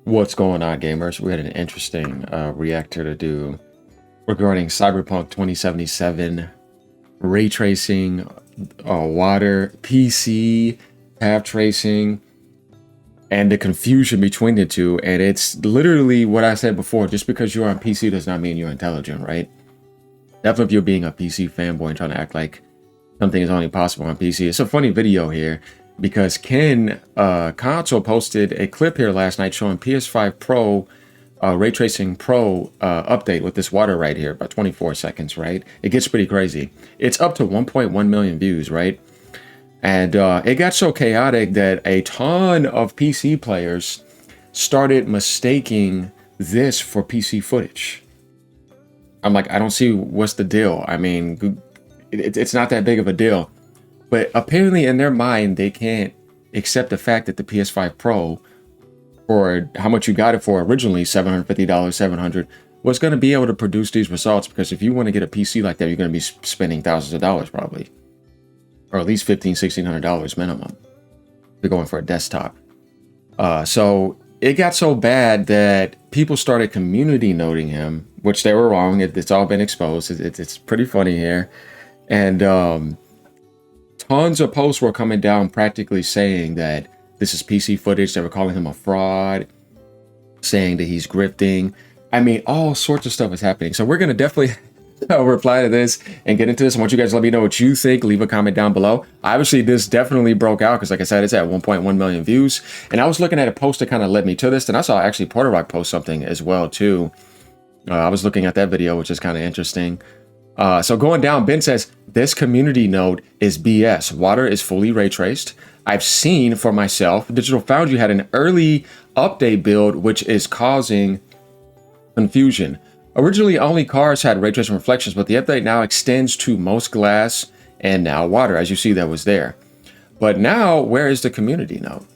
What's going on, gamers? We had an interesting reactor to do regarding Cyberpunk 2077, ray tracing, water, PC, path tracing, and the confusion between the two. And it's literally what I said before, just because you're on PC does not mean you're intelligent, right? Definitely if you're being a PC fanboy and trying to act like something is only possible on PC. It's a funny video here because Ken Console posted a clip here last night showing PS5 Pro Ray Tracing Pro update with this water right here, about 24 seconds, right? It gets pretty crazy. It's up to 1.1 million views, right? And it got so chaotic that a ton of PC players started mistaking this for PC footage. I'm like, I don't see what's the deal. I mean, it's not that big of a deal. But apparently in their mind, they can't accept the fact that the PS5 Pro, for how much you got it for originally, $750, $700, was going to be able to produce these results. Because if you want to get a PC like that, you're going to be spending thousands of dollars probably. Or at least $1,500, $1,600 minimum. They're going for a desktop. So it got so bad that people started community noting him, which they were wrong. It's all been exposed. It's pretty funny here. And tons of posts were coming down practically saying that this is PC footage. They were calling him a fraud, saying that he's grifting. I mean, all sorts of stuff is happening. So we're going to definitely reply to this and get into this. I want you guys to let me know what you think. Leave a comment down below. Obviously, this definitely broke out because, like I said, it's at 1.1 million views. And I was looking at a post that kind of led me to this. And I saw actually Porter Rock post something as well, too. I was looking at that video, which is kind of interesting. So going down, Ben says, this community node is BS. Water is fully ray traced. I've seen for myself, Digital Foundry had an early update build, which is causing confusion. Originally, only cars had ray tracing reflections, but the update now extends to most glass and now water. As you see, that was there. But now, where is the community node?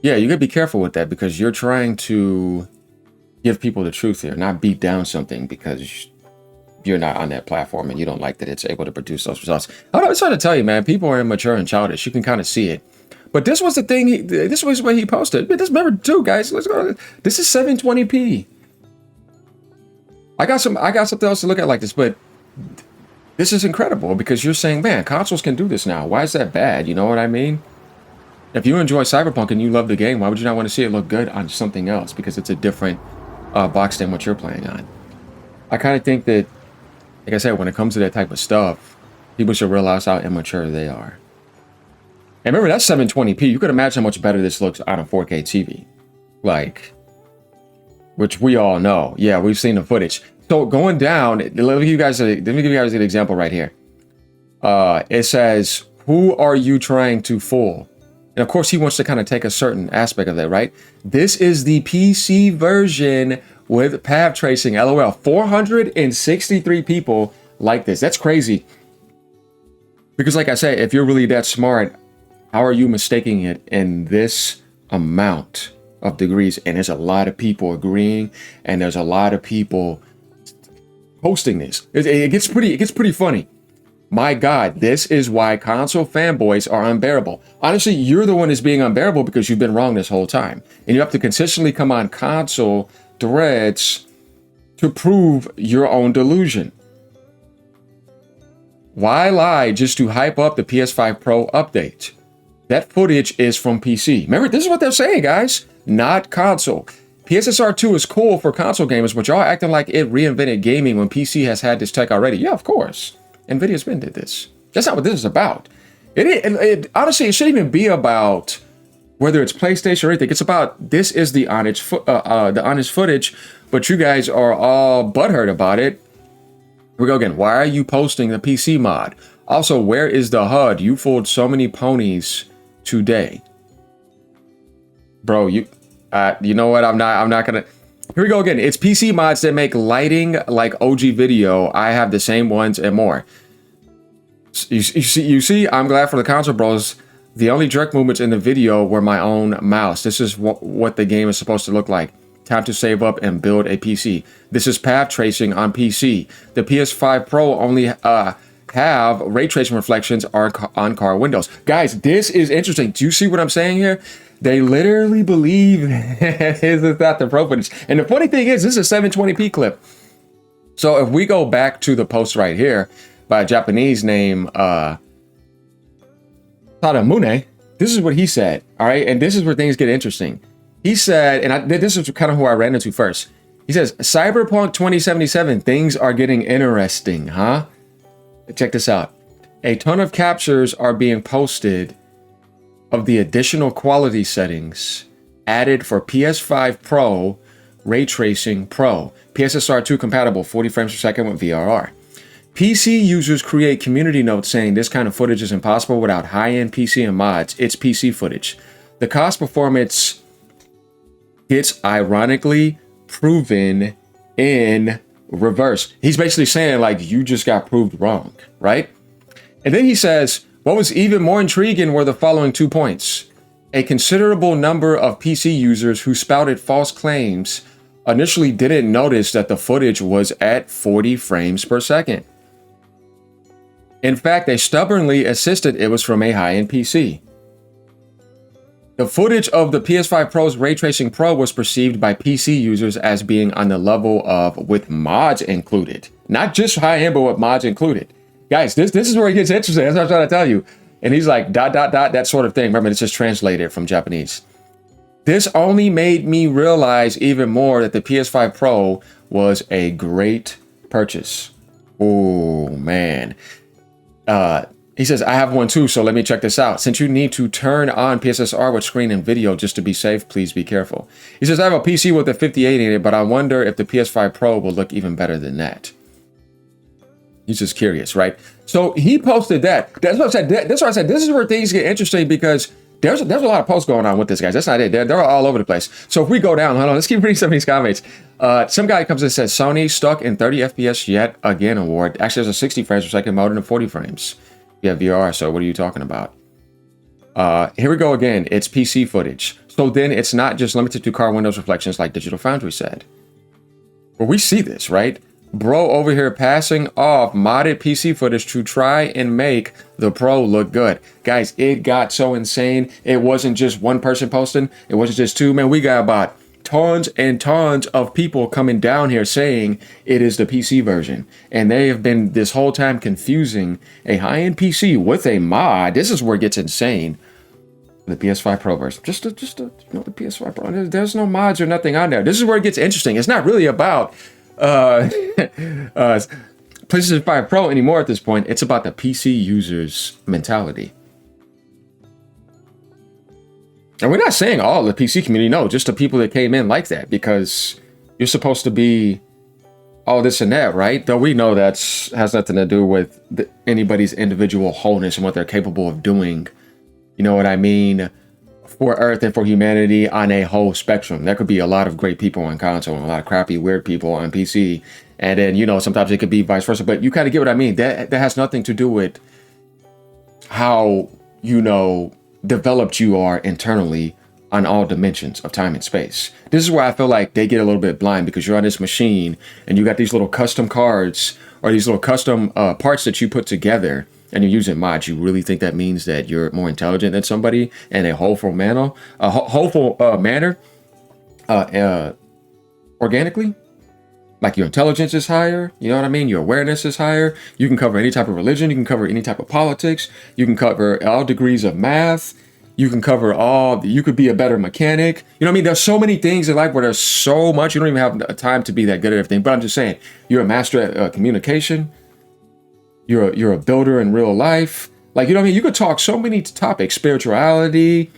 Yeah, you gotta be careful with that because you're trying to give people the truth here, not beat down something because you're not on that platform and you don't like that it's able to produce those results. I was trying to tell you, man, people are immature and childish. You can kind of see it. But this was the thing. This was what he posted. But just remember too, guys. Let's go. This is 720p. I got something else to look at like this, but this is incredible because you're saying, man, consoles can do this now. Why is that bad? You know what I mean? If you enjoy Cyberpunk and you love the game, why would you not want to see it look good on something else? Because it's a different box than what you're playing on. I kind of think that, like I said, when it comes to that type of stuff, people should realize how immature they are. And remember, that's 720p. You could imagine how much better this looks on a 4K TV. Like, which we all know. Yeah, we've seen the footage. So going down, let me give you guys an example right here. It says, who are you trying to fool? And of course, he wants to kind of take a certain aspect of that, right? This is the PC version with path tracing, LOL. 463 people like this. That's crazy. Because like I say, if you're really that smart, how are you mistaking it in this amount of degrees? And there's a lot of people agreeing, and there's a lot of people posting this. It gets pretty funny. My God, this is why console fanboys are unbearable. Honestly, you're the one that's being unbearable because you've been wrong this whole time. And you have to consistently come on console threads to prove your own delusion. Why lie just to hype up the PS5 Pro update? That footage is from PC. Remember, this is what they're saying, guys. Not console. PSSR 2 is cool for console gamers, but y'all acting like it reinvented gaming when PC has had this tech already. Yeah, of course. NVIDIA's been did this. That's not what this is about. Honestly, it shouldn't even be about whether it's PlayStation or anything. It's about this is the honest footage, but you guys are all butthurt about it. Here we go again. Why are you posting the PC mod? Also, where is the HUD? You fooled so many ponies today, bro. You know what? I'm not gonna. Here we go again. It's PC mods that make lighting like OG video. I have the same ones and more. You see, I'm glad for the console bros. The only direct movements in the video were my own mouse. This is what the game is supposed to look like. Time to save up and build a PC. This is path tracing on PC. The PS5 Pro only have ray tracing reflections on car windows. Guys, this is interesting. Do you see what I'm saying here? They literally believe this is not the pro footage. And the funny thing is, this is a 720p clip. So if we go back to the post right here by a Japanese name, Tadamune, this is what he said. All right. And this is where things get interesting. He said, and this is kind of who I ran into first. He says, Cyberpunk 2077, things are getting interesting, huh? Check this out. A ton of captures are being posted of the additional quality settings added for PS5 Pro, Ray Tracing Pro, PSSR 2 compatible, 40 frames per second with VRR. PC users create community notes saying this kind of footage is impossible without high-end PC and mods. It's PC footage. The cost performance gets ironically proven in reverse. He's basically saying, like, you just got proved wrong, right? And then he says, what was even more intriguing were the following 2 points. A considerable number of PC users who spouted false claims initially didn't notice that the footage was at 40 frames per second. In fact, they stubbornly insisted it was from a high-end PC. The footage of the PS5 Pro's Ray Tracing Pro was perceived by PC users as being on the level of with mods included. Not just high-end, but with mods included. Guys, this is where it gets interesting. That's what I'm trying to tell you. And he's like, ... that sort of thing. Remember, it's just translated from Japanese. This only made me realize even more that the PS5 Pro was a great purchase. Oh, man. He says, I have one too, so let me check this out. Since you need to turn on PSSR with screen and video just to be safe, please be careful. He says, I have a PC with a 58 in it, but I wonder if the PS5 Pro will look even better than that. He's just curious, right? So he posted that. That's what I said. That's why I said this is where things get interesting, because there's a lot of posts going on with this, guys. That's not it. They're all over the place. So if we go down, hold on, let's keep reading some of these comments. Some guy comes and says, Sony stuck in 30 FPS yet again award. Actually, there's a 60 frames per second mode and a 40 frames. You have VR, so what are you talking about? Here we go again. It's PC footage. So then it's not just limited to car windows reflections like Digital Foundry said. But we see this, right? Bro over here passing off modded PC footage to try and make the Pro look good. Guys, it got so insane. It wasn't just one person posting. It wasn't just two. Man, we got about tons and tons of people coming down here saying it is the PC version. And they have been this whole time confusing a high-end PC with a mod. This is where it gets insane. The PS5 Pro version. Just the PS5 Pro. There's no mods or nothing on there. This is where it gets interesting. It's not really about PlayStation 5 Pro anymore at this point. It's about the PC user's mentality. And we're not saying all the PC community, no, just the people that came in like that, because you're supposed to be all this and that, right? Though we know that has nothing to do with anybody's individual wholeness and what they're capable of doing. You know what I mean? For Earth and for humanity on a whole spectrum. There could be a lot of great people on console and a lot of crappy, weird people on PC. And then, you know, sometimes it could be vice versa. But you kind of get what I mean. That has nothing to do with how, you know, developed you are internally on all dimensions of time and space. This is where I feel like they get a little bit blind, because you're on this machine and you got these little custom cards or these little custom parts that you put together, and you're using mods. You really think that means that you're more intelligent than somebody in a hopeful manner, organically? Like your intelligence is higher, you know what I mean? Your awareness is higher. You can cover any type of religion. You can cover any type of politics. You can cover all degrees of math. You can cover you could be a better mechanic. You know what I mean? There's so many things in life where there's so much. You don't even have time to be that good at everything. But I'm just saying, you're a master at communication. You're a builder in real life. Like, you know what I mean? You could talk so many topics, spirituality,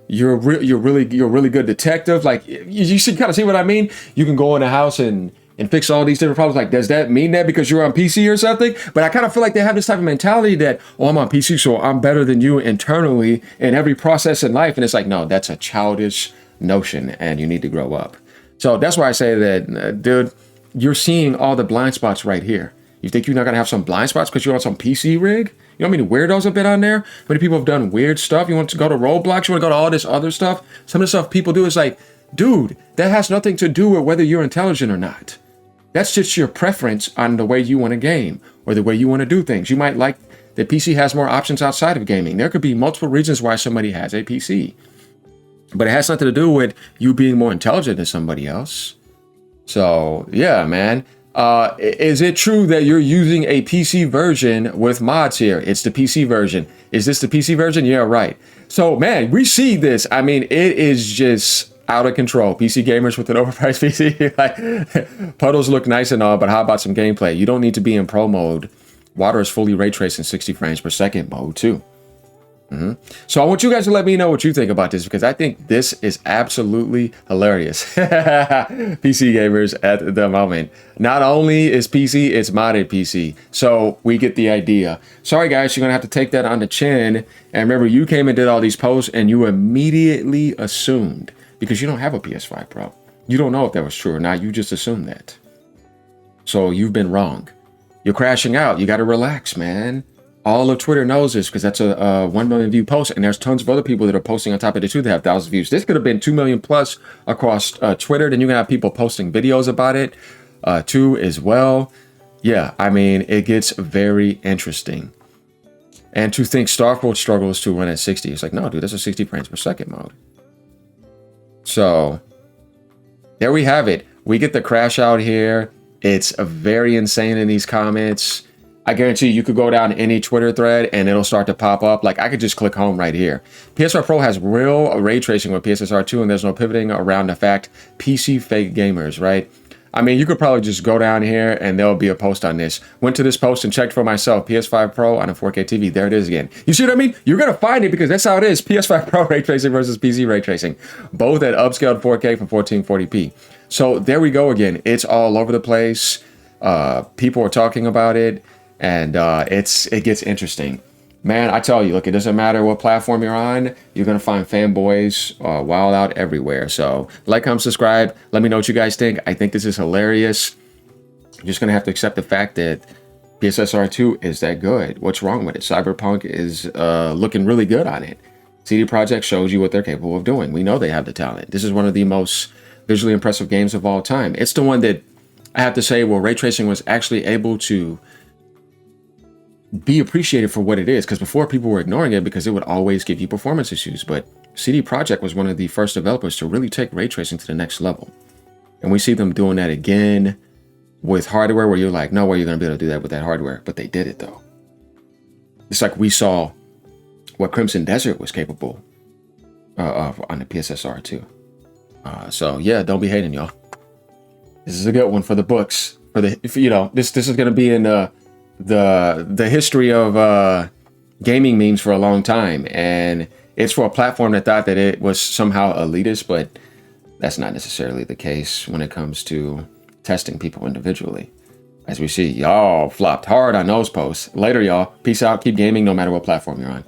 you're a really good detective. Like, you should kind of see what I mean. You can go in a house and fix all these different problems. Like, does that mean that because you're on PC or something? But I kind of feel like they have this type of mentality that, oh, I'm on PC, so I'm better than you internally in every process in life. And it's like, no, that's a childish notion, and you need to grow up. So that's why I say that, dude, you're seeing all the blind spots right here. You think you're not going to have some blind spots because you're on some PC rig? You know how many weirdos have been on there? How many people have done weird stuff? You want to go to Roblox? You want to go to all this other stuff? Some of the stuff people do is like, dude, that has nothing to do with whether you're intelligent or not. That's just your preference on the way you want to game or the way you want to do things. You might like that PC has more options outside of gaming. There could be multiple reasons why somebody has a PC, but it has nothing to do with you being more intelligent than somebody else. So yeah, man. Is it true that you're using a PC version with mods here? It's the PC version. Is this the PC version? Yeah, right. So man, we see this. I mean, it is just out of control. PC gamers with an overpriced PC. Like, puddles look nice and all, but how about some gameplay? You don't need to be in pro mode. Water is fully ray tracing 60 frames per second mode too. So I want you guys to let me know what you think about this, because I think this is absolutely hilarious. PC gamers at the moment. Not only is PC, it's modded PC. So we get the idea. Sorry guys, you're gonna have to take that on the chin. And remember, you came and did all these posts and you immediately assumed, because you don't have a PS5 Pro. You don't know if that was true or not. You just assumed that. So you've been wrong. You're crashing out. You gotta relax, man. All of Twitter knows this, because that's a 1 million view post, and there's tons of other people that are posting on top of it too that have 1,000 views. This could have been 2 million plus across Twitter. Then you're gonna have people posting videos about it too as well. Yeah, I mean, it gets very interesting. And to think Starfield struggles to run at 60, it's like, no, dude, that's a 60 frames per second mode. So there we have it. We get the crash out here. It's very insane in these comments. I guarantee you could go down any Twitter thread and it'll start to pop up. Like, I could just click home right here. PS5 Pro has real ray tracing with PSSR 2, and there's no pivoting around the fact PC fake gamers, right? I mean, you could probably just go down here and there'll be a post on this. Went to this post and checked for myself. PS5 Pro on a 4K TV. There it is again. You see what I mean? You're going to find it because that's how it is. PS5 Pro ray tracing versus PC ray tracing. Both at upscaled 4K from 1440p. So there we go again. It's all over the place. People are talking about it. And it gets interesting. Man, I tell you, look, it doesn't matter what platform you're on, you're going to find fanboys wild out everywhere. So like, comment, subscribe. Let me know what you guys think. I think this is hilarious. You're just going to have to accept the fact that PSSR 2 is that good. What's wrong with it? Cyberpunk is looking really good on it. CD Projekt shows you what they're capable of doing. We know they have the talent. This is one of the most visually impressive games of all time. It's the one that I have to say, well, ray tracing was actually able to be appreciated for what it is, because before people were ignoring it because it would always give you performance issues. But CD Projekt was one of the first developers to really take ray tracing to the next level, and we see them doing that again with hardware where you're like, no way you're gonna be able to do that with that hardware, but they did it though. It's like we saw what Crimson Desert was capable of on the PSSR 2. So yeah, don't be hating, y'all. This is a good one for the books. For the, you know, this is gonna be in the history of gaming memes for a long time, and it's for a platform that thought that it was somehow elitist, but that's not necessarily the case when it comes to testing people individually. As we see, y'all flopped hard on those posts. Later, y'all. Peace out. Keep gaming no matter what platform you're on.